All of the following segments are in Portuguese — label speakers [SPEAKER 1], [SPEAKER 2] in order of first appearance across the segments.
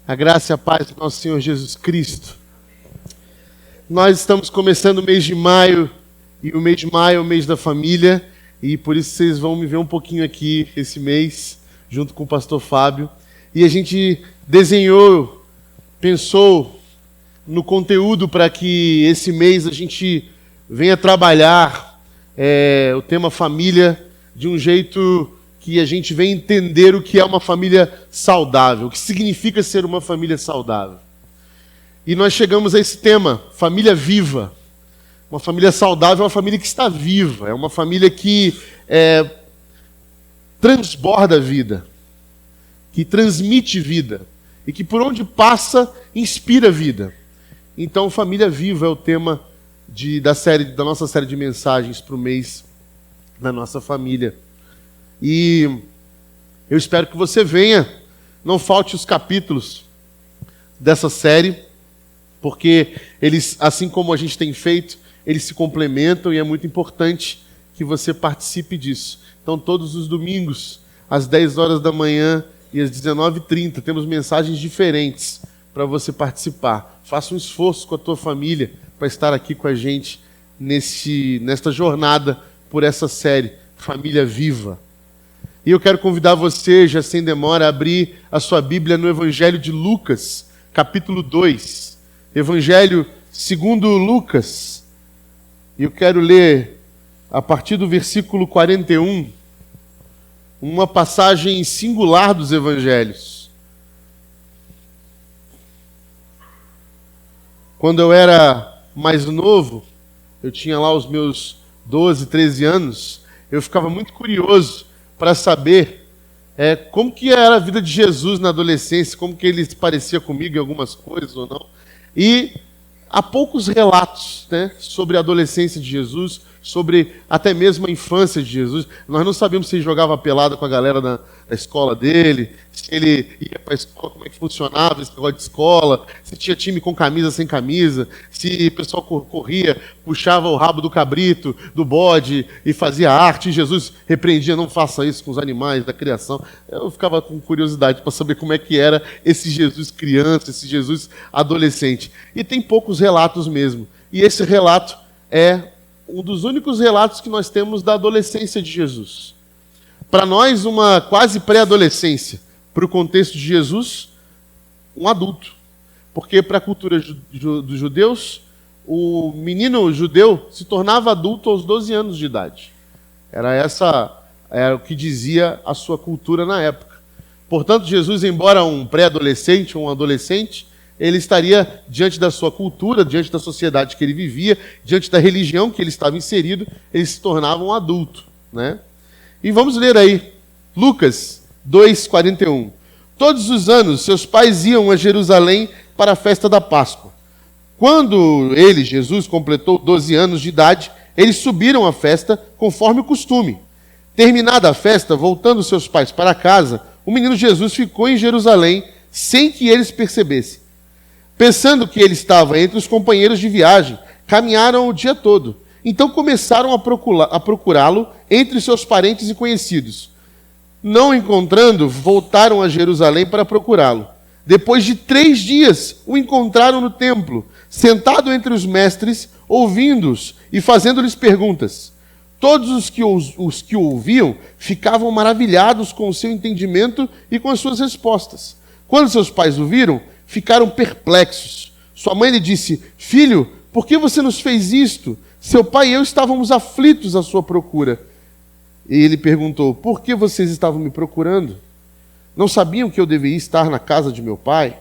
[SPEAKER 1] A graça e a paz do nosso Senhor Jesus Cristo. Nós estamos começando o mês de maio, e o mês de maio é o mês da família, e por isso vocês vão me ver um pouquinho aqui esse mês, junto com o pastor Fábio. E a gente desenhou, pensou no conteúdo para que esse mês a gente venha trabalhar o tema família de um jeito que a gente vem entender o que é uma família saudável, o que significa ser uma família saudável. E nós chegamos a esse tema, família viva. Uma família saudável é uma família que está viva, é uma família que transborda a vida, que transmite vida e que por onde passa inspira vida. Então, família viva é o tema da nossa série de mensagens para o mês da nossa família. E eu espero que você venha, não falte os capítulos dessa série, porque eles, assim como a gente tem feito, eles se complementam e é muito importante que você participe disso. Então, todos os domingos, às 10 horas da manhã e às 19h30, temos mensagens diferentes para você participar. Faça um esforço com a tua família para estar aqui com a gente nesta jornada por essa série, Família Viva. E eu quero convidar você, já sem demora, a abrir a sua Bíblia no Evangelho de Lucas, capítulo 2. Evangelho segundo Lucas. E eu quero ler, a partir do versículo 41, uma passagem singular dos Evangelhos. Quando eu era mais novo, eu tinha lá os meus 12, 13 anos, eu ficava muito curioso para saber como que era a vida de Jesus na adolescência, como que ele se parecia comigo em algumas coisas ou não. E há poucos relatos, sobre a adolescência de Jesus, sobre até mesmo a infância de Jesus. Nós não sabíamos se ele jogava pelada com a galera da escola dele, se ele ia para a escola, como é que funcionava esse negócio de escola, se tinha time com camisa, sem camisa, se o pessoal corria, puxava o rabo do cabrito, do bode e fazia arte, e Jesus repreendia, não faça isso com os animais da criação. Eu ficava com curiosidade para saber como é que era esse Jesus criança, esse Jesus adolescente. E tem poucos relatos mesmo. E esse relato é um dos únicos relatos que nós temos da adolescência de Jesus. Para nós, uma quase pré-adolescência. Para o contexto de Jesus, um adulto. Porque para a cultura dos judeus, o menino judeu se tornava adulto aos 12 anos de idade. Era o que dizia a sua cultura na época. Portanto, Jesus, embora um pré-adolescente, um adolescente, ele estaria diante da sua cultura, diante da sociedade que ele vivia, diante da religião que ele estava inserido, ele se tornava um adulto, E vamos ler aí, Lucas 2:41. Todos os anos, seus pais iam a Jerusalém para a festa da Páscoa. Quando ele, Jesus, completou 12 anos de idade, eles subiram à festa conforme o costume. Terminada a festa, voltando seus pais para casa, o menino Jesus ficou em Jerusalém sem que eles percebessem. Pensando que ele estava entre os companheiros de viagem, caminharam o dia todo. Então começaram a procurá-lo entre seus parentes e conhecidos. Não encontrando, voltaram a Jerusalém para procurá-lo. Depois de 3 dias, o encontraram no templo, sentado entre os mestres, ouvindo-os e fazendo-lhes perguntas. Todos os que o ouviam ficavam maravilhados com o seu entendimento e com as suas respostas. Quando seus pais o viram, ficaram perplexos. Sua mãe lhe disse: Filho, por que você nos fez isto? Seu pai e eu estávamos aflitos à sua procura. E ele perguntou: Por que vocês estavam me procurando? Não sabiam que eu devia estar na casa de meu pai?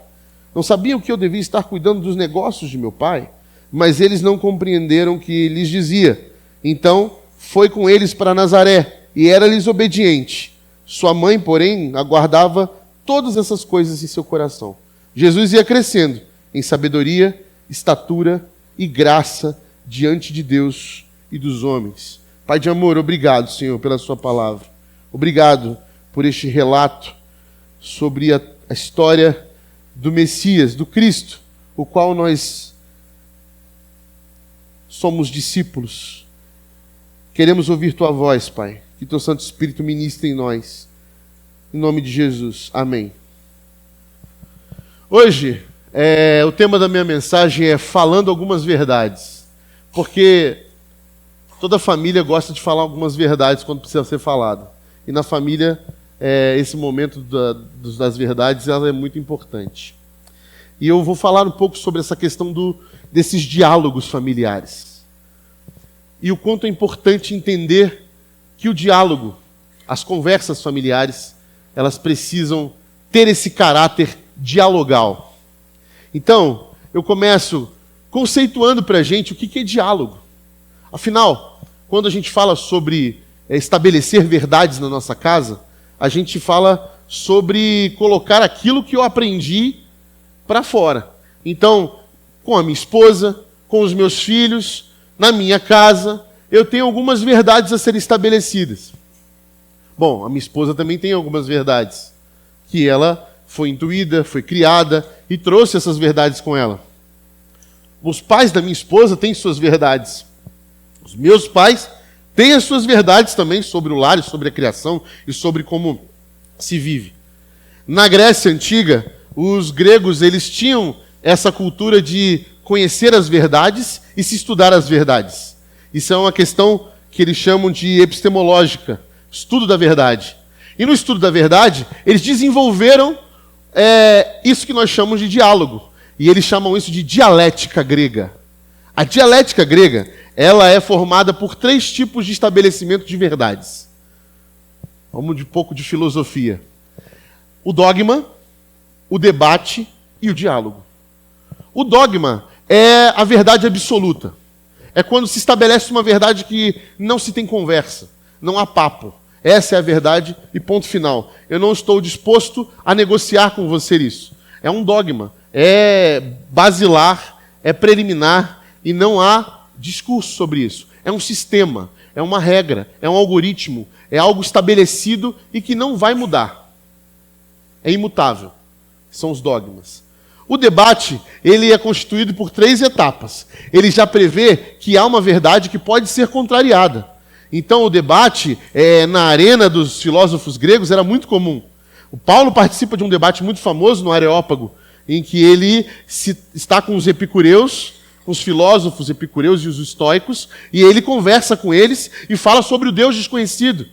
[SPEAKER 1] Não sabiam que eu devia estar cuidando dos negócios de meu pai? Mas eles não compreenderam o que lhes dizia. Então foi com eles para Nazaré e era-lhes obediente. Sua mãe, porém, aguardava todas essas coisas em seu coração. Jesus ia crescendo em sabedoria, estatura e graça diante de Deus e dos homens. Pai de amor, obrigado, Senhor, pela sua palavra. Obrigado por este relato sobre a história do Messias, do Cristo, o qual nós somos discípulos. Queremos ouvir tua voz, Pai. Que teu Santo Espírito ministre em nós. Em nome de Jesus. Amém. Hoje, o tema da minha mensagem é falando algumas verdades, porque toda família gosta de falar algumas verdades quando precisa ser falado. E na família, esse momento das verdades ela é muito importante. E eu vou falar um pouco sobre essa questão desses diálogos familiares. E o quanto é importante entender que o diálogo, as conversas familiares, elas precisam ter esse caráter dialogal. Então, eu começo conceituando para a gente o que é diálogo. Afinal, quando a gente fala sobre estabelecer verdades na nossa casa, a gente fala sobre colocar aquilo que eu aprendi para fora. Então, com a minha esposa, com os meus filhos, na minha casa, eu tenho algumas verdades a serem estabelecidas. Bom, a minha esposa também tem algumas verdades, que ela foi intuída, foi criada e trouxe essas verdades com ela. Os pais da minha esposa têm suas verdades. Os meus pais têm as suas verdades também sobre o lar, sobre a criação e sobre como se vive. Na Grécia Antiga, os gregos eles tinham essa cultura de conhecer as verdades e se estudar as verdades. Isso é uma questão que eles chamam de epistemológica, estudo da verdade. E no estudo da verdade, eles desenvolveram isso que nós chamamos de diálogo. E eles chamam isso de dialética grega. A dialética grega, ela é formada por 3 tipos de estabelecimento de verdades. Vamos de pouco de filosofia. O dogma, o debate e o diálogo. O dogma é a verdade absoluta. É quando se estabelece uma verdade que não se tem conversa, não há papo. Essa é a verdade e ponto final. Eu não estou disposto a negociar com você isso. É um dogma, é basilar, é preliminar e não há discurso sobre isso. É um sistema, é uma regra, é um algoritmo, é algo estabelecido e que não vai mudar. É imutável. São os dogmas. O debate, ele é constituído por 3 etapas. Ele já prevê que há uma verdade que pode ser contrariada. Então, o debate, na arena dos filósofos gregos, era muito comum. O Paulo participa de um debate muito famoso no Areópago, em que ele está com os epicureus, com os filósofos epicureus e os estoicos, e ele conversa com eles e fala sobre o Deus desconhecido.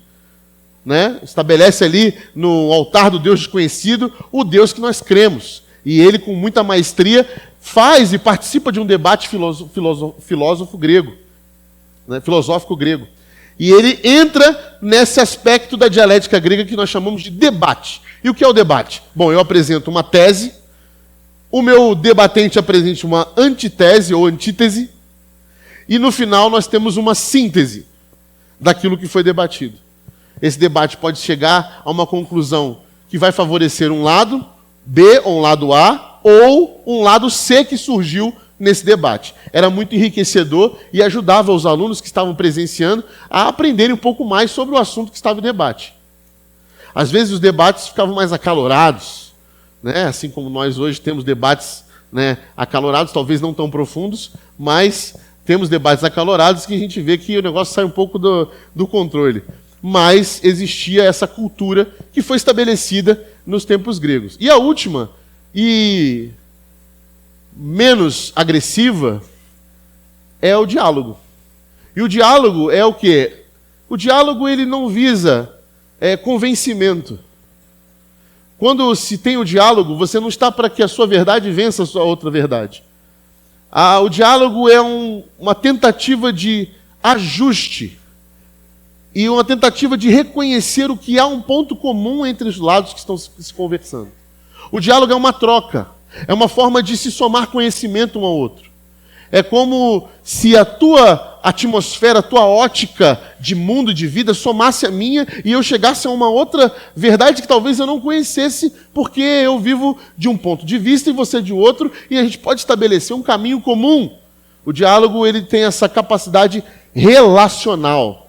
[SPEAKER 1] Né? Estabelece ali no altar do Deus desconhecido o Deus que nós cremos. E ele, com muita maestria, faz e participa de um debate filosófico grego. E ele entra nesse aspecto da dialética grega que nós chamamos de debate. E o que é o debate? Bom, eu apresento uma tese, o meu debatente apresenta uma antitese ou antítese, e no final nós temos uma síntese daquilo que foi debatido. Esse debate pode chegar a uma conclusão que vai favorecer um lado B ou um lado A, ou um lado C que surgiu nesse debate. Era muito enriquecedor e ajudava os alunos que estavam presenciando a aprenderem um pouco mais sobre o assunto que estava em debate. Às vezes os debates ficavam mais acalorados, né? Assim como nós hoje temos debates, né, acalorados, talvez não tão profundos, mas temos debates acalorados que a gente vê que o negócio sai um pouco do controle. Mas existia essa cultura que foi estabelecida nos tempos gregos. E a última, e menos agressiva, é o diálogo. E o diálogo é o quê? O diálogo ele não visa convencimento. Quando se tem o diálogo, você não está para que a sua verdade vença a sua outra verdade. O diálogo é uma tentativa de ajuste e uma tentativa de reconhecer o que há um ponto comum entre os lados que estão se conversando. O diálogo é uma troca, é uma forma de se somar conhecimento um ao outro. É como se a tua atmosfera, a tua ótica de mundo, de vida, somasse a minha e eu chegasse a uma outra verdade que talvez eu não conhecesse, porque eu vivo de um ponto de vista e você de outro, e a gente pode estabelecer um caminho comum. O diálogo ele tem essa capacidade relacional.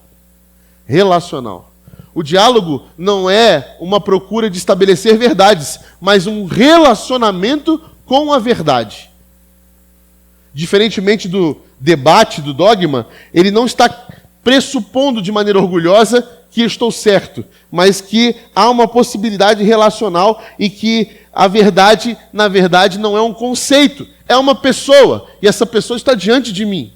[SPEAKER 1] O diálogo não é uma procura de estabelecer verdades, mas um relacionamento com a verdade. Diferentemente do debate, do dogma, ele não está pressupondo de maneira orgulhosa que eu estou certo, mas que há uma possibilidade relacional e que a verdade, na verdade, não é um conceito, é uma pessoa, e essa pessoa está diante de mim.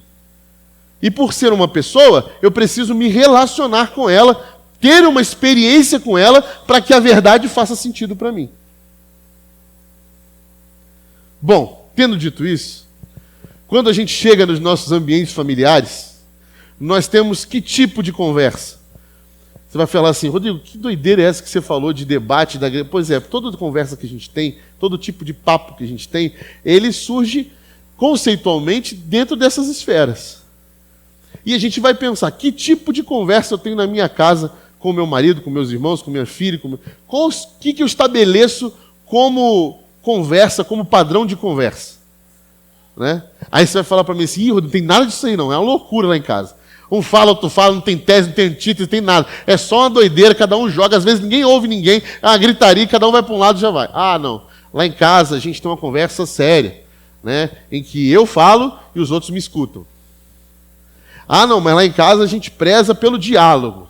[SPEAKER 1] E por ser uma pessoa, eu preciso me relacionar com ela, ter uma experiência com ela, para que a verdade faça sentido para mim. Bom, tendo dito isso, quando a gente chega nos nossos ambientes familiares, nós temos que tipo de conversa? Você vai falar assim, Rodrigo, que doideira é essa que você falou de debate da igreja? Pois é, toda conversa que a gente tem, todo tipo de papo que a gente tem, ele surge conceitualmente dentro dessas esferas. E a gente vai pensar, que tipo de conversa eu tenho na minha casa com meu marido, com meus irmãos, com minha filha, o que eu estabeleço como conversa, como padrão de conversa? Né? Aí você vai falar para mim assim, Rodrigo, não tem nada disso aí não, é uma loucura lá em casa. Um fala, outro fala, não tem tese, não tem título, não tem nada. É só uma doideira, cada um joga, às vezes ninguém ouve ninguém, é uma gritaria, cada um vai para um lado e já vai. Ah, não. Lá em casa a gente tem uma conversa séria, né? Em que eu falo e os outros me escutam. Ah, não, mas lá em casa a gente preza pelo diálogo.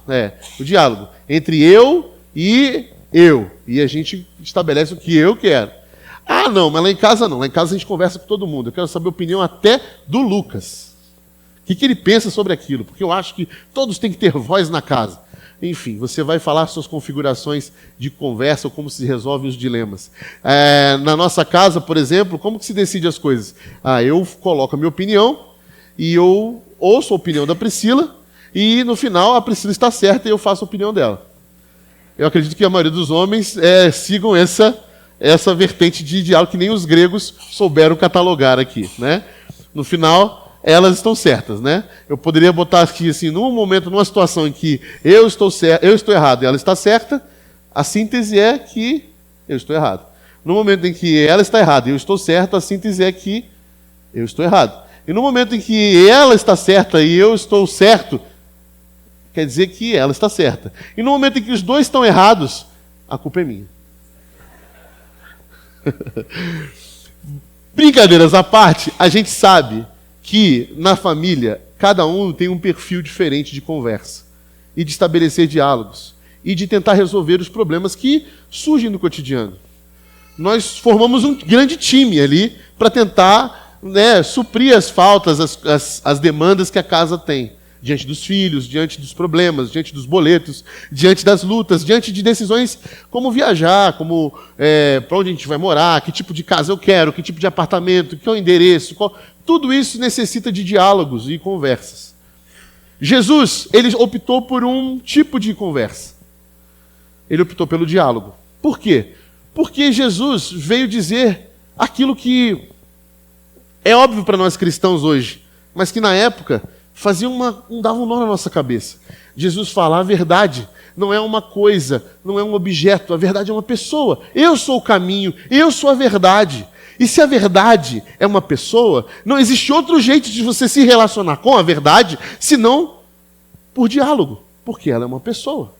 [SPEAKER 1] O diálogo entre eu. E a gente estabelece o que eu quero. Ah, não, mas lá em casa não. Lá em casa a gente conversa com todo mundo. Eu quero saber a opinião até do Lucas. O que ele pensa sobre aquilo? Porque eu acho que todos têm que ter voz na casa. Enfim, você vai falar suas configurações de conversa ou como se resolvem os dilemas. Na nossa casa, por exemplo, como que se decide as coisas? Eu coloco a minha opinião e eu ouço a opinião da Priscila e no final a Priscila está certa e eu faço a opinião dela. Eu acredito que a maioria dos homens sigam essa vertente de diálogo que nem os gregos souberam catalogar aqui, né? No final, elas estão certas, né? Eu poderia botar aqui assim, num momento, numa situação em que eu estou errado e ela está certa, a síntese é que eu estou errado. No momento em que ela está errada e eu estou certo, a síntese é que eu estou errado. E no momento em que ela está certa e eu estou certo, quer dizer que ela está certa. E no momento em que os dois estão errados, a culpa é minha. Brincadeiras à parte, a gente sabe que na família cada um tem um perfil diferente de conversa e de estabelecer diálogos e de tentar resolver os problemas que surgem no cotidiano. Nós formamos um grande time ali para tentar suprir as faltas, as demandas que a casa tem diante dos filhos, diante dos problemas, diante dos boletos, diante das lutas, diante de decisões como viajar, como para onde a gente vai morar, que tipo de casa eu quero, que tipo de apartamento, que é o endereço, tudo isso necessita de diálogos e conversas. Jesus, ele optou por um tipo de conversa. Ele optou pelo diálogo. Por quê? Porque Jesus veio dizer aquilo que é óbvio para nós cristãos hoje, mas que na época dava um nó na nossa cabeça. Jesus fala, a verdade não é uma coisa, não é um objeto, a verdade é uma pessoa. Eu sou o caminho, eu sou a verdade. E se a verdade é uma pessoa, não existe outro jeito de você se relacionar com a verdade, senão por diálogo, porque ela é uma pessoa,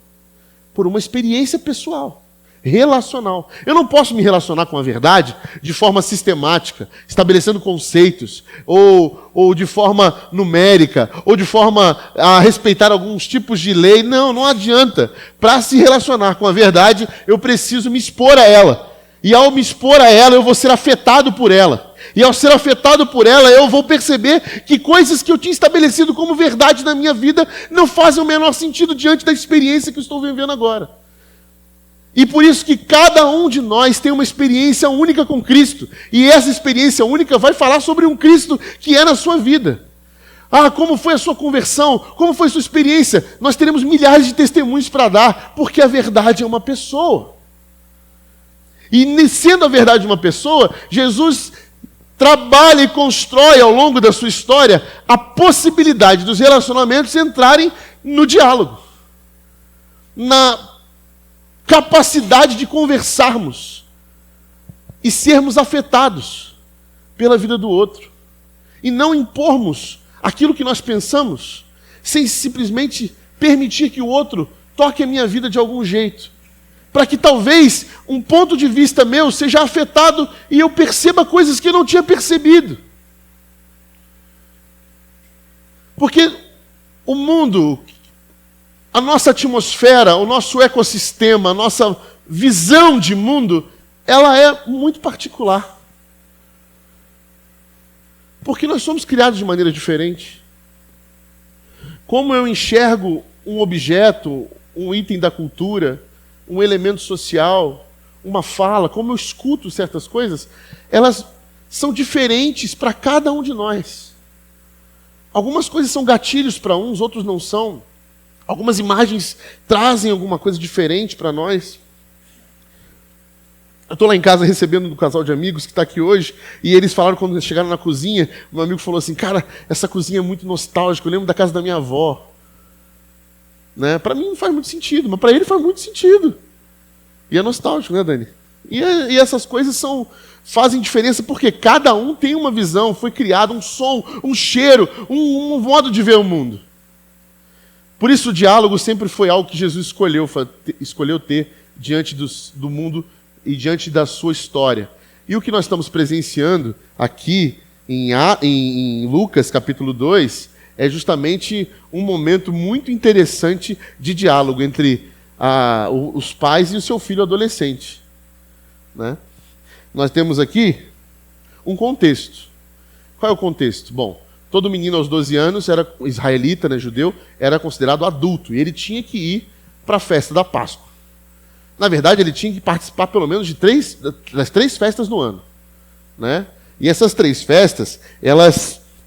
[SPEAKER 1] por uma experiência pessoal, relacional. Eu não posso me relacionar com a verdade de forma sistemática, estabelecendo conceitos, ou de forma numérica, ou de forma a respeitar alguns tipos de lei. Não adianta. Para se relacionar com a verdade, eu preciso me expor a ela. E ao me expor a ela, eu vou ser afetado por ela. E ao ser afetado por ela, eu vou perceber que coisas que eu tinha estabelecido como verdade na minha vida não fazem o menor sentido diante da experiência que eu estou vivendo agora. E por isso que cada um de nós tem uma experiência única com Cristo. E essa experiência única vai falar sobre um Cristo que é na sua vida. Como foi a sua conversão? Como foi a sua experiência? Nós teremos milhares de testemunhos para dar, porque a verdade é uma pessoa. E sendo a verdade uma pessoa, Jesus trabalha e constrói ao longo da sua história a possibilidade dos relacionamentos entrarem no diálogo, na capacidade de conversarmos e sermos afetados pela vida do outro e não impormos aquilo que nós pensamos sem simplesmente permitir que o outro toque a minha vida de algum jeito, para que talvez um ponto de vista meu seja afetado e eu perceba coisas que eu não tinha percebido. Porque o mundo, a nossa atmosfera, o nosso ecossistema, a nossa visão de mundo ela é muito particular. Porque nós somos criados de maneira diferente. Como eu enxergo um objeto, um item da cultura, um elemento social, uma fala, como eu escuto certas coisas, elas são diferentes para cada um de nós. Algumas coisas são gatilhos para uns, outros não são. Algumas imagens trazem alguma coisa diferente para nós. Eu estou lá em casa recebendo um casal de amigos que está aqui hoje, e eles falaram quando chegaram na cozinha, meu amigo falou assim, cara, essa cozinha é muito nostálgica, eu lembro da casa da minha avó. Né? Para mim não faz muito sentido, mas para ele faz muito sentido. E é nostálgico, né, Dani? E essas coisas fazem diferença porque cada um tem uma visão, foi criado um som, um cheiro, um modo de ver o mundo. Por isso o diálogo sempre foi algo que Jesus escolheu ter diante do mundo e diante da sua história. E o que nós estamos presenciando aqui em Lucas capítulo 2 é justamente um momento muito interessante de diálogo entre os pais e o seu filho adolescente. Né? Nós temos aqui um contexto. Qual é o contexto? Bom, todo menino aos 12 anos, era israelita, né, judeu, era considerado adulto, e ele tinha que ir para a festa da Páscoa. Na verdade, ele tinha que participar pelo menos das 3 festas no ano. Né? E essas 3 festas,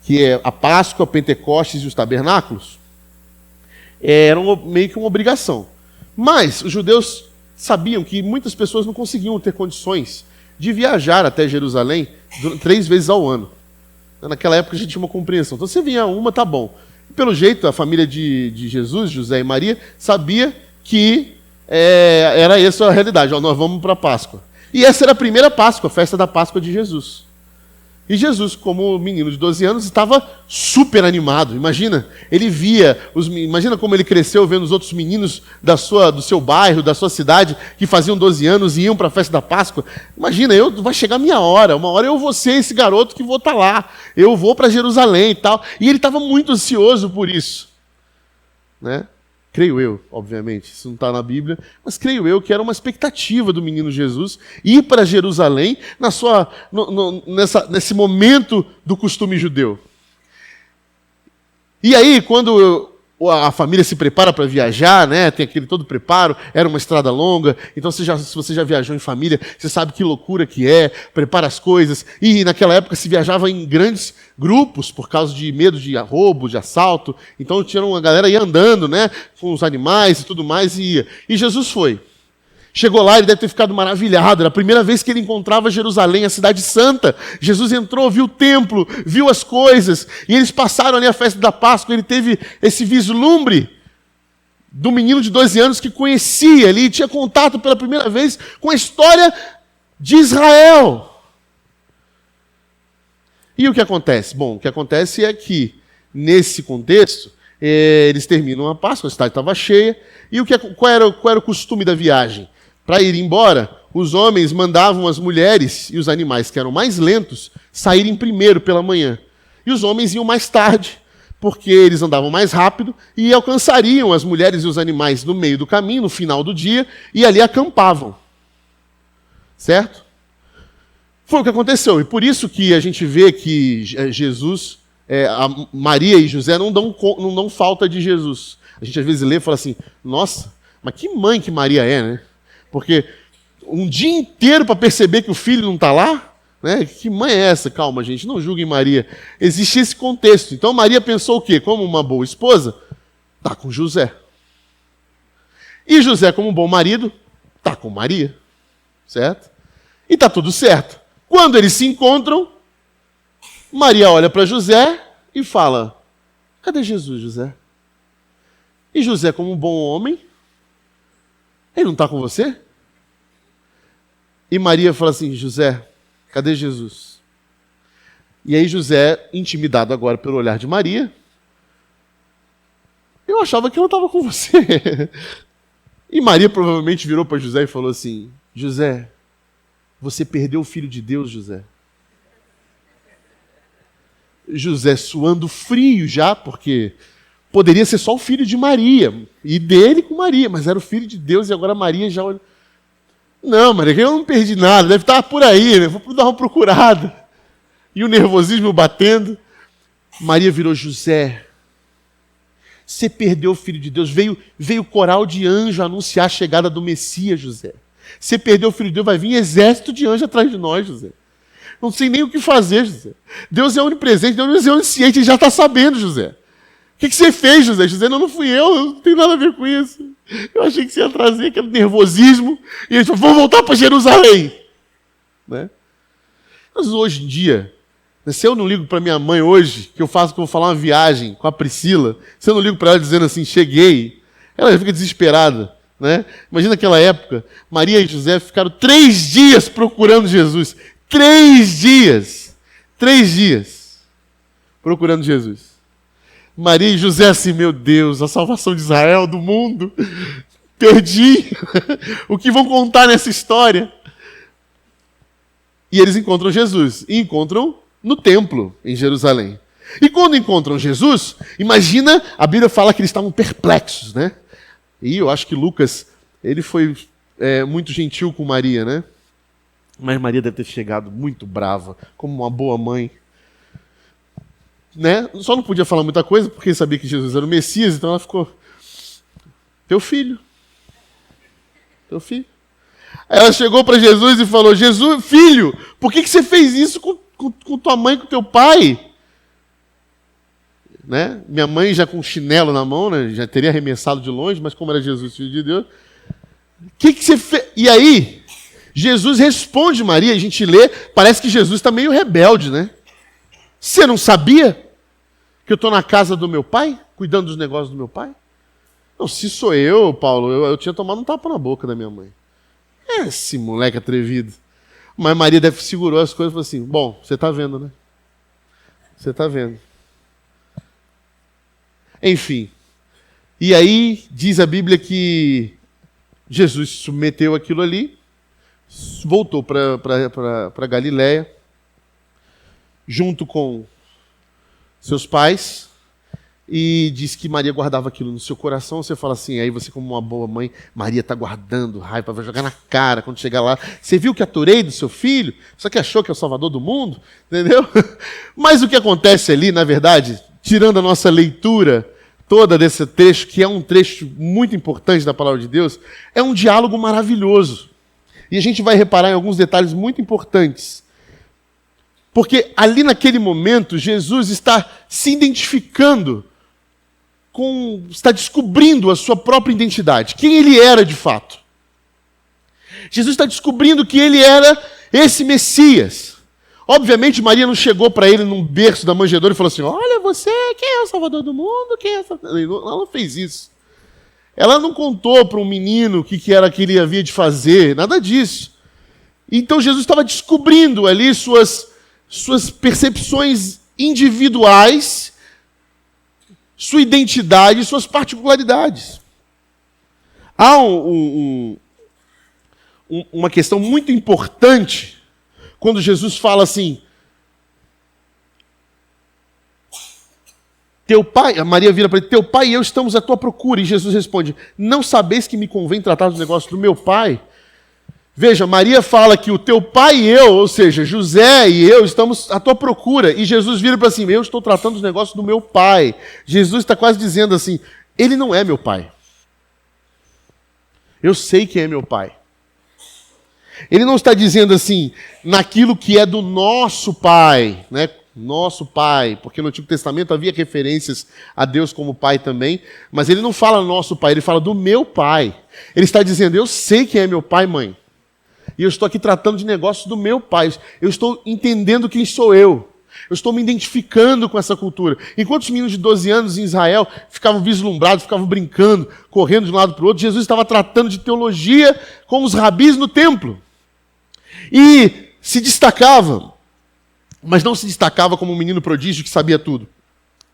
[SPEAKER 1] que é a Páscoa, Pentecostes e os tabernáculos, eram meio que uma obrigação. Mas os judeus sabiam que muitas pessoas não conseguiam ter condições de viajar até Jerusalém 3 vezes ao ano. Naquela época a gente tinha uma compreensão. Então você vinha uma, tá bom. E, pelo jeito, a família de Jesus, José e Maria, sabia que era essa a realidade. Nós vamos para a Páscoa. E essa era a primeira Páscoa, a festa da Páscoa de Jesus. E Jesus, como menino de 12 anos, estava super animado. Imagina, imagina como ele cresceu vendo os outros meninos do seu bairro, da sua cidade, que faziam 12 anos e iam para a festa da Páscoa. Imagina, vai chegar a minha hora, uma hora eu vou ser esse garoto que vou estar lá, eu vou para Jerusalém e tal. E ele estava muito ansioso por isso. Né? Creio eu, obviamente, isso não está na Bíblia, mas creio eu que era uma expectativa do menino Jesus ir para Jerusalém nesse momento do costume judeu. E aí, quando a família se prepara para viajar, né, tem aquele todo preparo, era uma estrada longa, então se você já viajou em família, você sabe que loucura que é, prepara as coisas, e naquela época se viajava em grandes grupos, por causa de medo de roubo, de assalto, então tinha uma galera ia andando, né, com os animais e tudo mais, e ia. E Jesus foi. Chegou lá, ele deve ter ficado maravilhado. Era a primeira vez que ele encontrava Jerusalém, a cidade santa. Jesus entrou, viu o templo, viu as coisas. E eles passaram ali a festa da Páscoa. Ele teve esse vislumbre do menino de 12 anos que conhecia ali, tinha contato pela primeira vez com a história de Israel. E o que acontece? Bom, o que acontece é que, nesse contexto, eles terminam a Páscoa, a cidade estava cheia. E qual era o costume da viagem? Para ir embora, os homens mandavam as mulheres e os animais que eram mais lentos saírem primeiro pela manhã. E os homens iam mais tarde, porque eles andavam mais rápido e alcançariam as mulheres e os animais no meio do caminho, no final do dia, e ali acampavam. Certo? Foi o que aconteceu. E por isso que a gente vê que Jesus, Maria e José não dão falta de Jesus. A gente às vezes lê e fala assim, nossa, mas que mãe que Maria é, né? Porque um dia inteiro para perceber que o filho não está lá, né? Que mãe é essa? Calma, gente, não julguem Maria. Existe esse contexto. Então Maria pensou o quê? Como uma boa esposa, está com José. E José, como um bom marido, está com Maria. Certo? E está tudo certo. Quando eles se encontram, Maria olha para José e fala, cadê Jesus, José? E José, como um bom homem, ele não está com você? E Maria fala assim, José, cadê Jesus? E aí José, intimidado agora pelo olhar de Maria, eu achava que ela estava com você. E Maria provavelmente virou para José e falou assim, José, você perdeu o Filho de Deus, José. José suando frio já, porque poderia ser só o filho de Maria, e dele com Maria, mas era o Filho de Deus, e agora Maria já olha. Não, Maria, eu não perdi nada, deve estar por aí, né? Vou dar uma procurada. E o nervosismo batendo. Maria virou: José, você perdeu o Filho de Deus. Veio coral de anjo anunciar a chegada do Messias, José. Você perdeu o Filho de Deus, vai vir exército de anjos atrás de nós, José. Não sei nem o que fazer, José. Deus é onipresente, Deus é onisciente, ele já está sabendo, José. O que você fez, José? José, não fui eu não tenho nada a ver com isso. Eu achei que você ia trazer aquele nervosismo. E ele falou: vamos voltar para Jerusalém. Né? Mas hoje em dia, se eu não ligo para minha mãe hoje, que eu vou falar uma viagem com a Priscila, se eu não ligo para ela dizendo assim, cheguei, ela fica desesperada. Né? Imagina aquela época, Maria e José ficaram 3 dias procurando Jesus. 3 dias. 3 dias procurando Jesus. Maria e José assim: meu Deus, a salvação de Israel, do mundo, perdi. O que vão contar nessa história? E eles encontram Jesus, e encontram no templo, em Jerusalém. E quando encontram Jesus, imagina, a Bíblia fala que eles estavam perplexos, né? E eu acho que Lucas, ele foi muito gentil com Maria, né? Mas Maria deve ter chegado muito brava, como uma boa mãe. Né? Só não podia falar muita coisa, porque sabia que Jesus era o Messias, então ela ficou: teu filho. Teu filho. Aí ela chegou para Jesus e falou: Jesus, filho, por que você fez isso com tua mãe e com teu pai? Né? Minha mãe já com um chinelo na mão, né? Já teria arremessado de longe, mas como era Jesus, filho de Deus. O que você fez? E aí, Jesus responde Maria, a gente lê, parece que Jesus está meio rebelde, né? Você não sabia que eu estou na casa do meu pai, cuidando dos negócios do meu pai? Não, se sou eu, Paulo, eu tinha tomado um tapa na boca da minha mãe. Esse moleque atrevido. Mas Maria segurou as coisas e falou assim: bom, você está vendo, né? Você está vendo. Enfim. E aí diz a Bíblia que Jesus submeteu aquilo ali, voltou para Galiléia, junto com seus pais, e diz que Maria guardava aquilo no seu coração. Você fala assim, aí você como uma boa mãe, Maria está guardando raiva, vai jogar na cara quando chegar lá. Você viu que aturei do seu filho? Só que achou que é o salvador do mundo? Entendeu? Mas o que acontece ali, na verdade, tirando a nossa leitura toda desse trecho, que é um trecho muito importante da palavra de Deus, é um diálogo maravilhoso. E a gente vai reparar em alguns detalhes muito importantes. Porque ali naquele momento, Jesus está se identificando está descobrindo a sua própria identidade, quem ele era de fato. Jesus está descobrindo que ele era esse Messias. Obviamente, Maria não chegou para ele num berço da manjedoura e falou assim: olha, você, quem é o Salvador do mundo? Quem é Ela não fez isso. Ela não contou para um menino o que era que ele havia de fazer, nada disso. Então Jesus estava descobrindo ali suas percepções individuais, sua identidade e suas particularidades. Há uma questão muito importante quando Jesus fala assim: teu pai, a Maria vira para ele: teu pai e eu estamos à tua procura. E Jesus responde: não sabeis que me convém tratar dos negócios do meu pai? Veja, Maria fala que o teu pai e eu, ou seja, José e eu, estamos à tua procura. E Jesus vira para assim: eu estou tratando dos negócios do meu pai. Jesus está quase dizendo assim: ele não é meu pai. Eu sei quem é meu pai. Ele não está dizendo assim, naquilo que é do nosso pai, né? Nosso pai, porque no Antigo Testamento havia referências a Deus como pai também, mas ele não fala nosso pai, ele fala do meu pai. Ele está dizendo: eu sei quem é meu pai, mãe. E eu estou aqui tratando de negócios do meu pai. Eu estou entendendo quem sou eu. Eu estou me identificando com essa cultura. Enquanto os meninos de 12 anos em Israel ficavam vislumbrados, ficavam brincando, correndo de um lado para o outro, Jesus estava tratando de teologia com os rabis no templo. E se destacava, mas não se destacava como um menino prodígio que sabia tudo.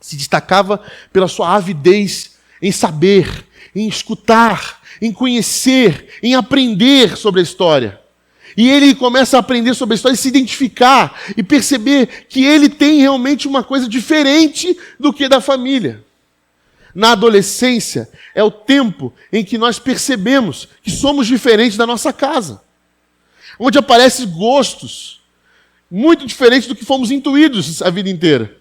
[SPEAKER 1] Se destacava pela sua avidez em saber, em escutar, em conhecer, em aprender sobre a história. E ele começa a aprender sobre a história e se identificar e perceber que ele tem realmente uma coisa diferente do que da família. Na adolescência é o tempo em que nós percebemos que somos diferentes da nossa casa. onde aparecem gostos muito diferentes do que fomos intuídos a vida inteira.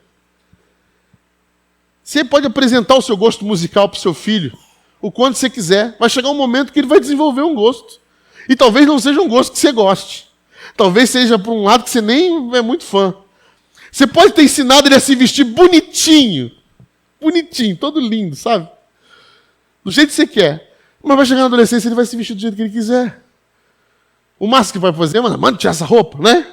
[SPEAKER 1] Você pode apresentar o seu gosto musical para o seu filho o quanto você quiser. Vai chegar um momento que ele vai desenvolver um gosto. E talvez não seja um gosto que você goste. Talvez seja por um lado que você nem é muito fã. Você pode ter ensinado ele a se vestir bonitinho. Bonitinho, todo lindo, sabe? Do jeito que você quer. Mas vai chegar na adolescência e ele vai se vestir do jeito que ele quiser. O máximo que vai fazer é manda tirar essa roupa, né?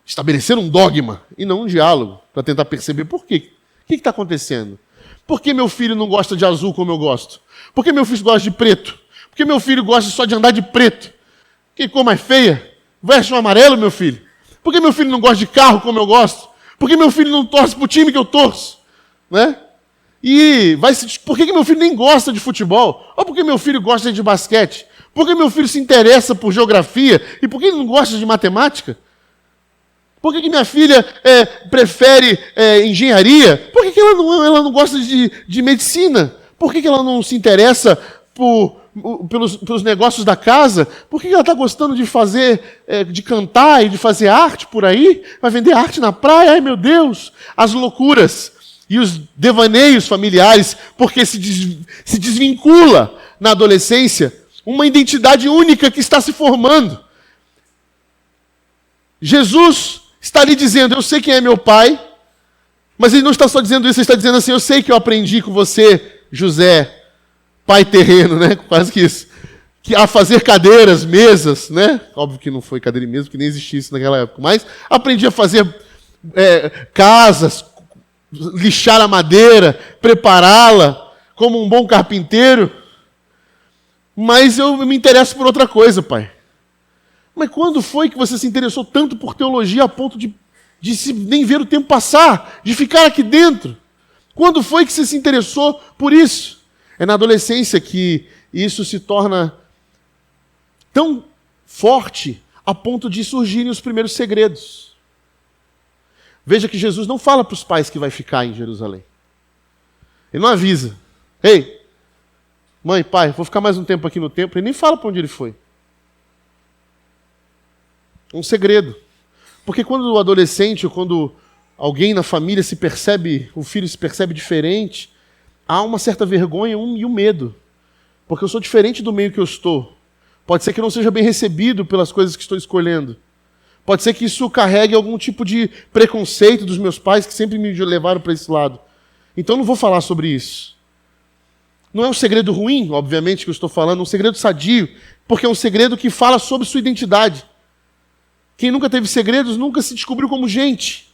[SPEAKER 1] Estabelecer um dogma e não um diálogo para tentar perceber por quê. O que está acontecendo? Por que meu filho não gosta de azul como eu gosto? Por que meu filho gosta de preto? Por que meu filho gosta só de andar de preto? Que cor mais feia? Veste um amarelo, meu filho. Por que meu filho não gosta de carro como eu gosto? Por que meu filho não torce para o time que eu torço? Né? E por que meu filho nem gosta de futebol? Ou por que meu filho gosta de basquete? Por que meu filho se interessa por geografia? E por que ele não gosta de matemática? Por que minha filha prefere engenharia? Por que ela não gosta de medicina? Por que ela não se interessa pelos negócios da casa? Por que ela está gostando de de cantar e de fazer arte por aí? Vai vender arte na praia? Ai, meu Deus! As loucuras e os devaneios familiares, porque se desvincula na adolescência uma identidade única que está se formando. Jesus está ali dizendo, eu sei quem é meu pai, mas ele não está só dizendo isso, ele está dizendo assim, eu sei que eu aprendi com você, José, pai terreno, né? Quase que isso. A fazer cadeiras, mesas, né? Óbvio que não foi cadeira e mesa, porque nem existia isso naquela época, mas aprendi a fazer casas, lixar a madeira, prepará-la como um bom carpinteiro, mas eu me interesso por outra coisa, pai. Mas quando foi que você se interessou tanto por teologia a ponto de nem ver o tempo passar, de ficar aqui dentro? Quando foi que você se interessou por isso? É na adolescência que isso se torna tão forte a ponto de surgirem os primeiros segredos. Veja que Jesus não fala para os pais que vai ficar em Jerusalém. Ele não avisa. Ei, mãe, pai, vou ficar mais um tempo aqui no templo. Ele nem fala para onde ele foi. Um segredo. Porque quando o adolescente ou quando alguém na família o filho se percebe diferente, há uma certa vergonha e um medo. Porque eu sou diferente do meio que eu estou. Pode ser que eu não seja bem recebido pelas coisas que estou escolhendo. Pode ser que isso carregue algum tipo de preconceito dos meus pais que sempre me levaram para esse lado. Então eu não vou falar sobre isso. Não é um segredo ruim, obviamente, que eu estou falando, é um segredo sadio, porque é um segredo que fala sobre sua identidade. Quem nunca teve segredos nunca se descobriu como gente.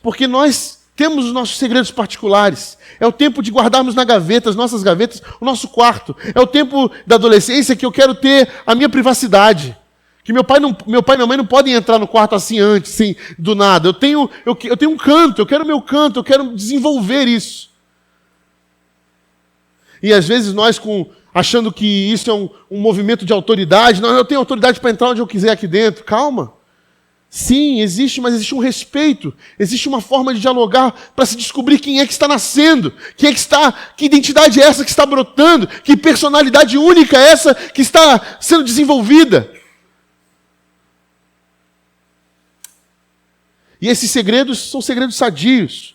[SPEAKER 1] Porque nós temos os nossos segredos particulares. É o tempo de guardarmos na gaveta, as nossas gavetas, o nosso quarto. É o tempo da adolescência que eu quero ter a minha privacidade. Que meu pai e minha mãe não podem entrar no quarto assim antes, assim, do nada. Eu tenho um canto, eu quero meu canto, eu quero desenvolver isso. E às vezes nós, achando que isso é um movimento de autoridade, não, eu tenho autoridade para entrar onde eu quiser aqui dentro. Calma. Sim, existe, mas existe um respeito, existe uma forma de dialogar para se descobrir quem é que está nascendo, que identidade é essa que está brotando, que personalidade única é essa que está sendo desenvolvida. E esses segredos são segredos sadios,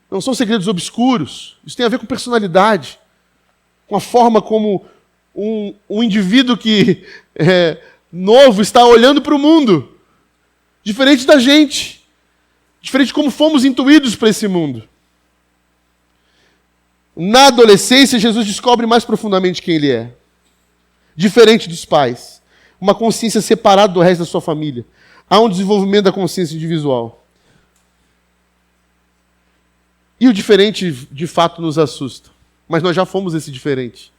[SPEAKER 1] não são segredos obscuros. Isso tem a ver com personalidade, com a forma como um indivíduo que novo está olhando para o mundo. Diferente da gente. Diferente de como fomos intuídos para esse mundo. Na adolescência, Jesus descobre mais profundamente quem ele é. Diferente dos pais. Uma consciência separada do resto da sua família. Há um desenvolvimento da consciência individual. E o diferente, de fato, nos assusta. Mas nós já fomos esse diferente.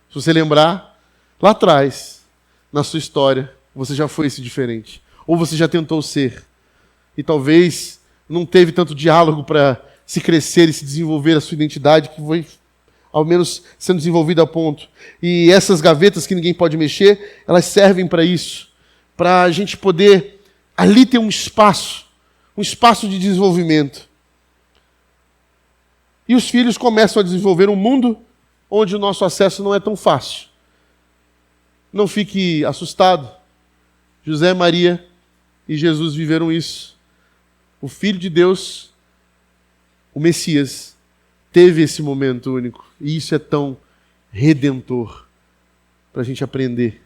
[SPEAKER 1] Se você lembrar, lá atrás, na sua história, você já foi esse diferente. Ou você já tentou ser. E talvez não teve tanto diálogo para se crescer e se desenvolver a sua identidade, que foi, ao menos, sendo desenvolvida a ponto. E essas gavetas que ninguém pode mexer, elas servem para isso. Para a gente poder ali ter um espaço de desenvolvimento. E os filhos começam a desenvolver um mundo onde o nosso acesso não é tão fácil. Não fique assustado. José, Maria e Jesus viveram isso. O Filho de Deus, o Messias, teve esse momento único. E isso é tão redentor para a gente aprender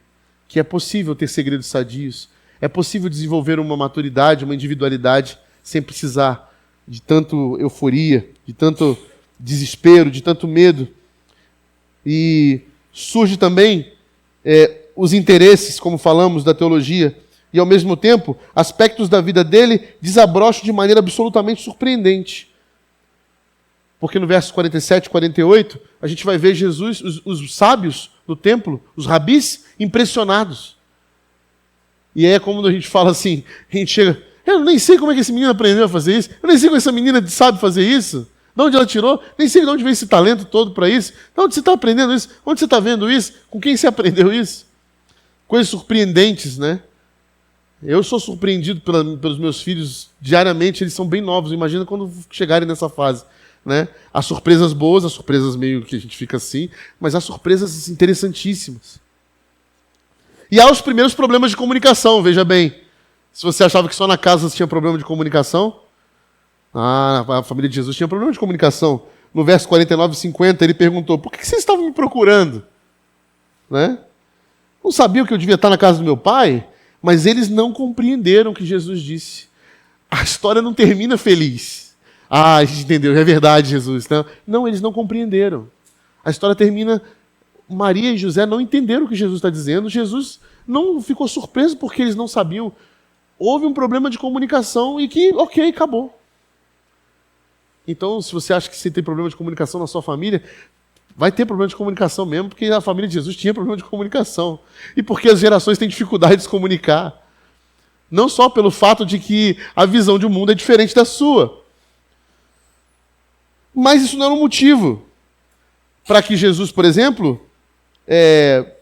[SPEAKER 1] que é possível ter segredos sadios, é possível desenvolver uma maturidade, uma individualidade, sem precisar de tanto euforia, de tanto desespero, de tanto medo. E surge também os interesses, como falamos, da teologia, e ao mesmo tempo, aspectos da vida dele desabrocham de maneira absolutamente surpreendente. Porque no verso 47 e 48, a gente vai ver Jesus, os sábios do templo, os rabis, impressionados. E aí é como a gente fala assim, a gente chega, eu nem sei como é que esse menino aprendeu a fazer isso, eu nem sei como essa menina sabe fazer isso, de onde ela tirou, nem sei de onde veio esse talento todo para isso, de onde você está aprendendo isso, onde você está vendo isso, com quem você aprendeu isso. Coisas surpreendentes, né? Eu sou surpreendido pelos meus filhos diariamente, eles são bem novos, imagina quando chegarem nessa fase. Né? Há surpresas boas, há surpresas meio que a gente fica assim, mas há surpresas interessantíssimas. E há os primeiros problemas de comunicação, veja bem. Se você achava que só na casa tinha problema de comunicação, a família de Jesus tinha problema de comunicação. No verso 49 e 50, ele perguntou, por que vocês estavam me procurando? Né? Não sabiam que eu devia estar na casa do meu pai? Mas eles não compreenderam o que Jesus disse. A história não termina feliz. A gente entendeu, é verdade, Jesus. Não, eles não compreenderam. A história termina, Maria e José não entenderam o que Jesus está dizendo. Jesus não ficou surpreso porque eles não sabiam. Houve um problema de comunicação e que, ok, acabou. Então, se você acha que você tem problema de comunicação na sua família, vai ter problema de comunicação mesmo, porque a família de Jesus tinha problema de comunicação. E porque as gerações têm dificuldade de se comunicar. Não só pelo fato de que a visão de um mundo é diferente da sua. Mas isso não era um motivo para que Jesus, por exemplo,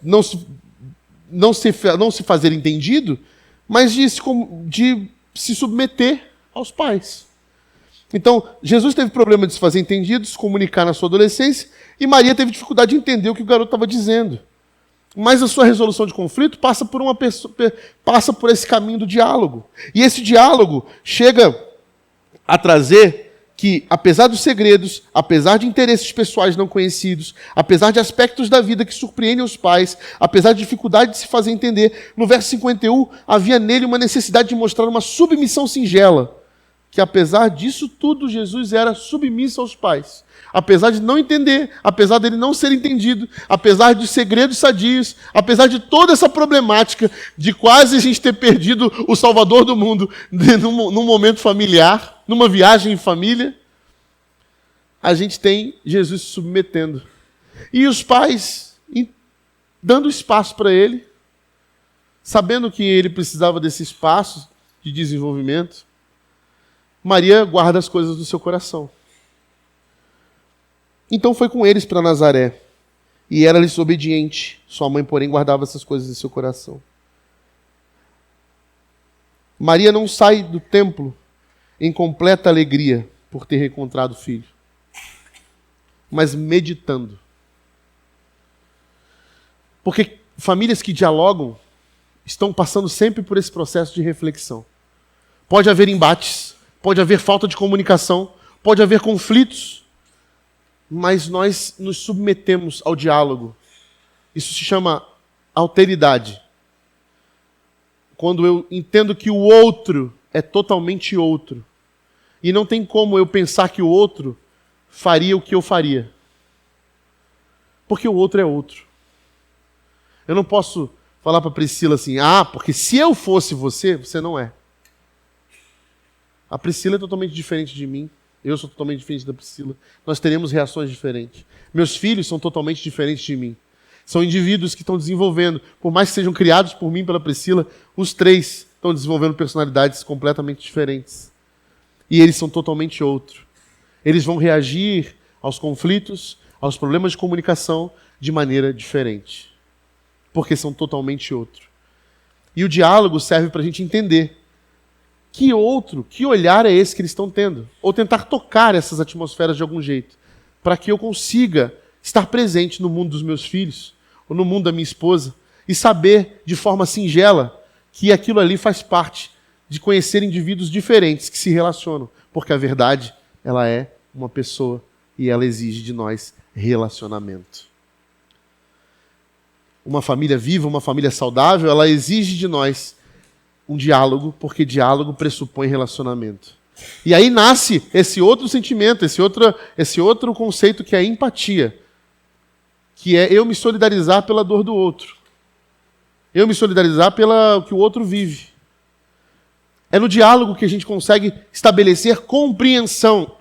[SPEAKER 1] não se fazer entendido, mas de se submeter aos pais. Então, Jesus teve problema de se fazer entendido, de se comunicar na sua adolescência, e Maria teve dificuldade de entender o que o garoto estava dizendo. Mas a sua resolução de conflito passa por esse caminho do diálogo. E esse diálogo chega a trazer que, apesar dos segredos, apesar de interesses pessoais não conhecidos, apesar de aspectos da vida que surpreendem os pais, apesar de dificuldade de se fazer entender, no verso 51 havia nele uma necessidade de mostrar uma submissão singela, que apesar disso tudo, Jesus era submisso aos pais. Apesar de não entender, apesar dele não ser entendido, apesar de segredos sadios, apesar de toda essa problemática de quase a gente ter perdido o Salvador do mundo num momento familiar, numa viagem em família, a gente tem Jesus se submetendo. E os pais dando espaço para ele, sabendo que ele precisava desse espaço de desenvolvimento. Maria guarda as coisas do seu coração. Então foi com eles para Nazaré, e era-lhes obediente. Sua mãe, porém, guardava essas coisas em seu coração. Maria não sai do templo em completa alegria por ter reencontrado o filho, mas meditando. Porque famílias que dialogam estão passando sempre por esse processo de reflexão. Pode haver embates, pode haver falta de comunicação, pode haver conflitos, mas nós nos submetemos ao diálogo. Isso se chama alteridade. Quando eu entendo que o outro é totalmente outro, e não tem como eu pensar que o outro faria o que eu faria. Porque o outro é outro. Eu não posso falar para Priscila assim, porque se eu fosse você, você não é. A Priscila é totalmente diferente de mim. Eu sou totalmente diferente da Priscila. Nós teremos reações diferentes. Meus filhos são totalmente diferentes de mim. São indivíduos que estão desenvolvendo, por mais que sejam criados por mim e pela Priscila, os três estão desenvolvendo personalidades completamente diferentes. E eles são totalmente outro. Eles vão reagir aos conflitos, aos problemas de comunicação de maneira diferente. Porque são totalmente outro. E o diálogo serve para a gente entender que olhar é esse que eles estão tendo? Ou tentar tocar essas atmosferas de algum jeito, para que eu consiga estar presente no mundo dos meus filhos, ou no mundo da minha esposa, e saber de forma singela que aquilo ali faz parte de conhecer indivíduos diferentes que se relacionam, porque a verdade, ela é uma pessoa e ela exige de nós relacionamento. Uma família viva, uma família saudável, ela exige de nós um diálogo, porque diálogo pressupõe relacionamento. E aí nasce esse outro sentimento, esse outro conceito que é a empatia, que é eu me solidarizar pela dor do outro. Eu me solidarizar pelo que o outro vive. É no diálogo que a gente consegue estabelecer compreensão.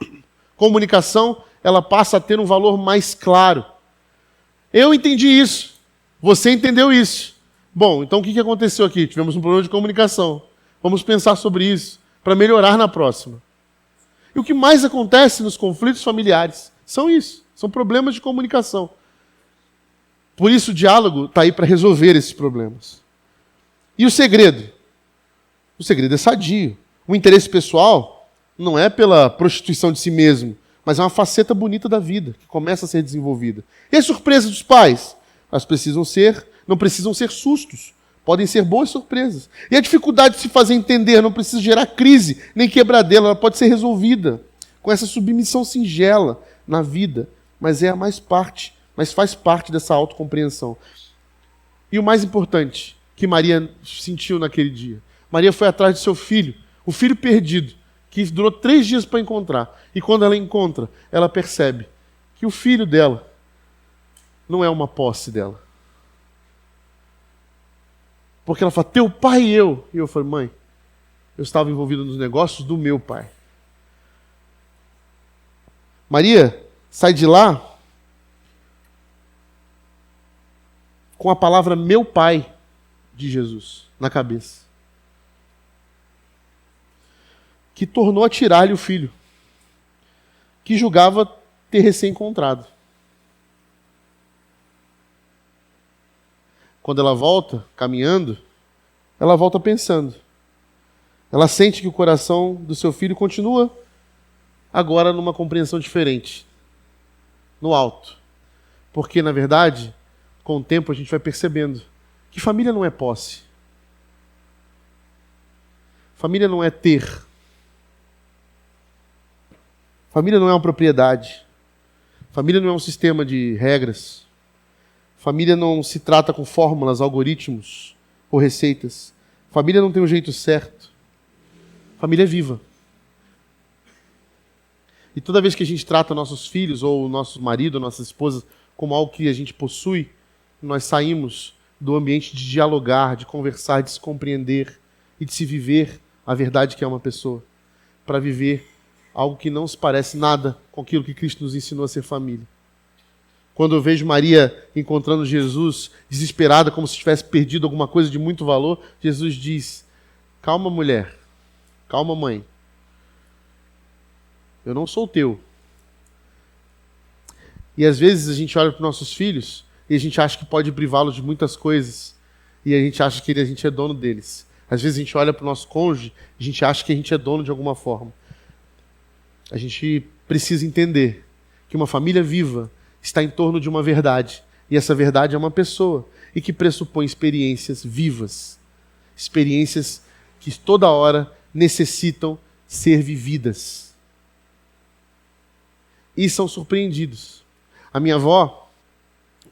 [SPEAKER 1] Comunicação, ela passa a ter um valor mais claro. Eu entendi isso. Você entendeu isso. Bom, então o que aconteceu aqui? Tivemos um problema de comunicação. Vamos pensar sobre isso para melhorar na próxima. E o que mais acontece nos conflitos familiares são isso. São problemas de comunicação. Por isso o diálogo está aí para resolver esses problemas. E o segredo? O segredo é sadio. O interesse pessoal não é pela prostituição de si mesmo, mas é uma faceta bonita da vida, que começa a ser desenvolvida. E as surpresas dos pais? Elas não precisam ser sustos, podem ser boas surpresas. E a dificuldade de se fazer entender não precisa gerar crise, nem quebradela, ela pode ser resolvida com essa submissão singela na vida, mas faz parte dessa autocompreensão. E o mais importante que Maria sentiu naquele dia, Maria foi atrás de seu filho, o filho perdido, que durou 3 dias para encontrar. E quando ela encontra, ela percebe que o filho dela não é uma posse dela. Porque ela fala, teu pai e eu. E eu falei, mãe, eu estava envolvido nos negócios do meu pai. Maria sai de lá com a palavra meu pai de Jesus na cabeça, que tornou a tirar-lhe o filho, que julgava ter recém-encontrado. Quando ela volta caminhando, ela volta pensando. Ela sente que o coração do seu filho continua agora numa compreensão diferente, no alto. Porque, na verdade, com o tempo a gente vai percebendo que família não é posse. Família não é ter. Família não é uma propriedade. Família não é um sistema de regras. Família não se trata com fórmulas, algoritmos ou receitas. Família não tem um jeito certo. Família é viva. E toda vez que a gente trata nossos filhos, ou nosso marido, nossa esposa, como algo que a gente possui, nós saímos do ambiente de dialogar, de conversar, de se compreender e de se viver a verdade que é uma pessoa, para viver algo que não se parece nada com aquilo que Cristo nos ensinou a ser família. Quando eu vejo Maria encontrando Jesus, desesperada, como se tivesse perdido alguma coisa de muito valor, Jesus diz, calma mulher, calma mãe, eu não sou teu. E às vezes a gente olha para os nossos filhos e a gente acha que pode privá-los de muitas coisas e a gente acha que a gente é dono deles. Às vezes a gente olha para o nosso cônjuge e a gente acha que a gente é dono de alguma forma. A gente precisa entender que uma família viva está em torno de uma verdade. E essa verdade é uma pessoa. E que pressupõe experiências vivas. Experiências que toda hora necessitam ser vividas. E são surpreendidos. A minha avó,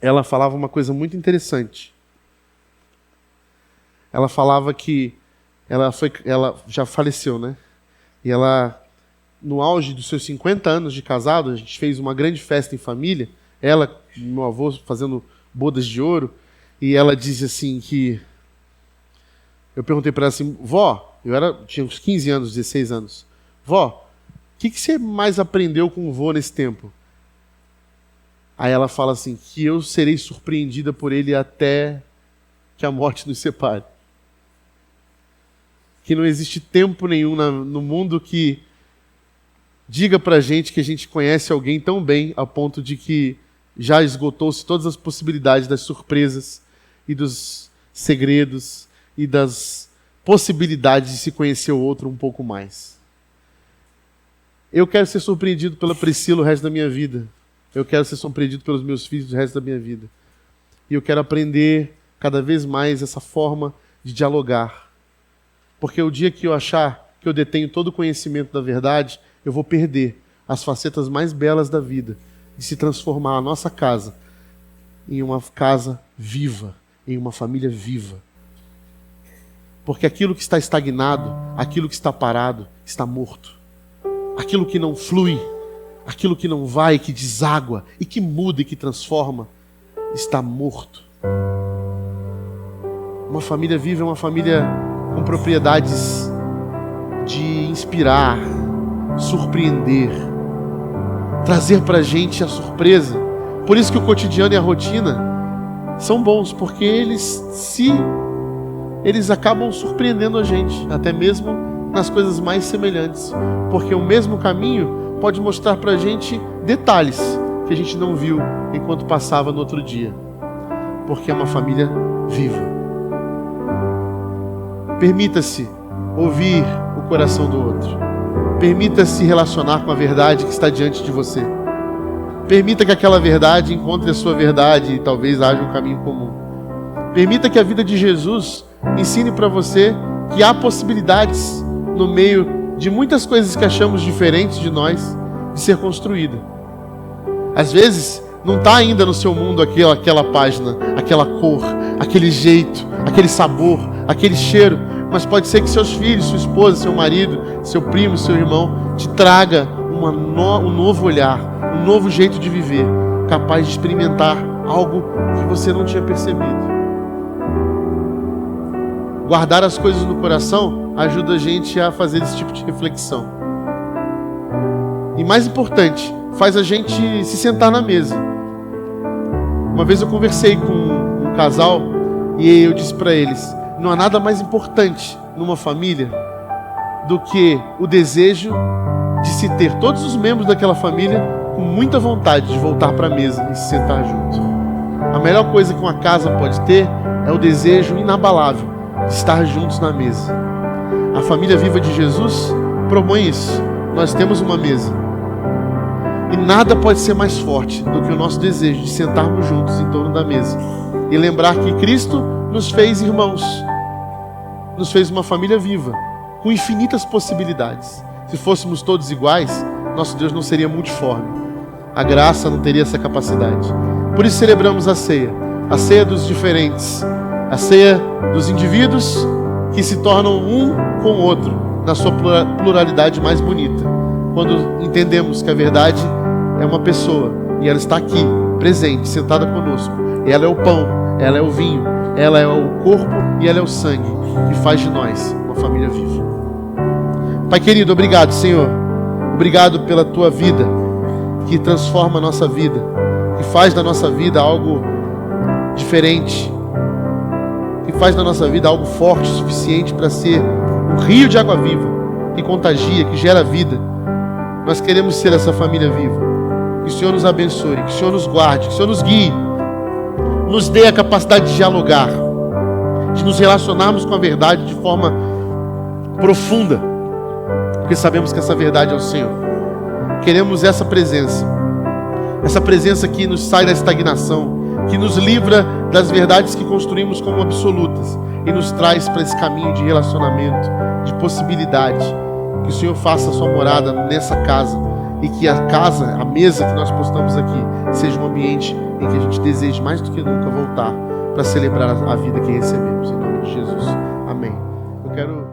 [SPEAKER 1] ela falava uma coisa muito interessante. Ela falava que ela já faleceu, né? E ela, no auge dos seus 50 anos de casado, a gente fez uma grande festa em família, ela, meu avô, fazendo bodas de ouro, e ela dizia assim que... Eu perguntei para ela assim, vó, tinha uns 15 anos, 16 anos, vó, o que você mais aprendeu com o vô nesse tempo? Aí ela fala assim, que eu serei surpreendida por ele até que a morte nos separe. Que não existe tempo nenhum no mundo que diga pra gente que a gente conhece alguém tão bem a ponto de que já esgotou-se todas as possibilidades das surpresas e dos segredos e das possibilidades de se conhecer o outro um pouco mais. Eu quero ser surpreendido pela Priscila o resto da minha vida. Eu quero ser surpreendido pelos meus filhos o resto da minha vida. E eu quero aprender cada vez mais essa forma de dialogar, Porque o dia que eu achar que eu detenho todo o conhecimento da verdade, eu vou perder as facetas mais belas da vida, de se transformar a nossa casa em uma casa viva, em uma família viva. Porque aquilo que está estagnado, aquilo que está parado, está morto. Aquilo que não flui, aquilo que não vai, que deságua e que muda e que transforma, está morto. Uma família viva é uma família com propriedades de inspirar, surpreender, trazer pra gente a surpresa. Por isso que o cotidiano e a rotina são bons, porque eles acabam surpreendendo a gente, até mesmo nas coisas mais semelhantes. Porque o mesmo caminho pode mostrar pra gente detalhes que a gente não viu enquanto passava no outro dia. Porque é uma família viva. Permita-se ouvir o coração do outro. Permita-se relacionar com a verdade que está diante de você. Permita que aquela verdade encontre a sua verdade e talvez haja um caminho comum. Permita que a vida de Jesus ensine para você que há possibilidades no meio de muitas coisas que achamos diferentes de nós de ser construída. Às vezes não está ainda no seu mundo aquela página, aquela cor, aquele jeito, aquele sabor, aquele cheiro, mas pode ser que seus filhos, sua esposa, seu marido, seu primo, seu irmão te traga um novo olhar, um novo jeito de viver, capaz de experimentar algo que você não tinha percebido. Guardar as coisas no coração ajuda a gente a fazer esse tipo de reflexão. E mais importante, faz a gente se sentar na mesa. Uma vez eu conversei com um casal e eu disse para eles: não há nada mais importante numa família do que o desejo de se ter todos os membros daquela família com muita vontade de voltar para a mesa e se sentar junto. A melhor coisa que uma casa pode ter é o desejo inabalável de estar juntos na mesa. A família viva de Jesus propõe isso. Nós temos uma mesa. E nada pode ser mais forte do que o nosso desejo de sentarmos juntos em torno da mesa e lembrar que Cristo nos fez irmãos, nos fez uma família viva, com infinitas possibilidades. Se fôssemos todos iguais, nosso Deus não seria multiforme. A graça não teria essa capacidade. Por isso celebramos a ceia dos diferentes, a ceia dos indivíduos que se tornam um com o outro, na sua pluralidade mais bonita. Quando entendemos que a verdade é uma pessoa e ela está aqui, presente, sentada conosco. Ela é o pão, ela é o vinho, ela é o corpo e ela é o sangue que faz de nós uma família viva. Pai querido, obrigado, Senhor. Obrigado pela tua vida que transforma a nossa vida, que faz da nossa vida algo diferente, que faz da nossa vida algo forte o suficiente para ser um rio de água viva, que contagia, que gera vida. Nós queremos ser essa família viva. Que o Senhor nos abençoe, que o Senhor nos guarde, que o Senhor nos guie, nos dê a capacidade de dialogar, de nos relacionarmos com a verdade de forma profunda, porque sabemos que essa verdade é o Senhor. Queremos essa presença que nos sai da estagnação, que nos livra das verdades que construímos como absolutas e nos traz para esse caminho de relacionamento, de possibilidade. Que o Senhor faça a sua morada nessa casa e que a casa, a mesa que nós postamos aqui, seja um ambiente em que a gente deseje mais do que nunca voltar para celebrar a vida que recebemos. Em nome de Jesus. Amém. Eu quero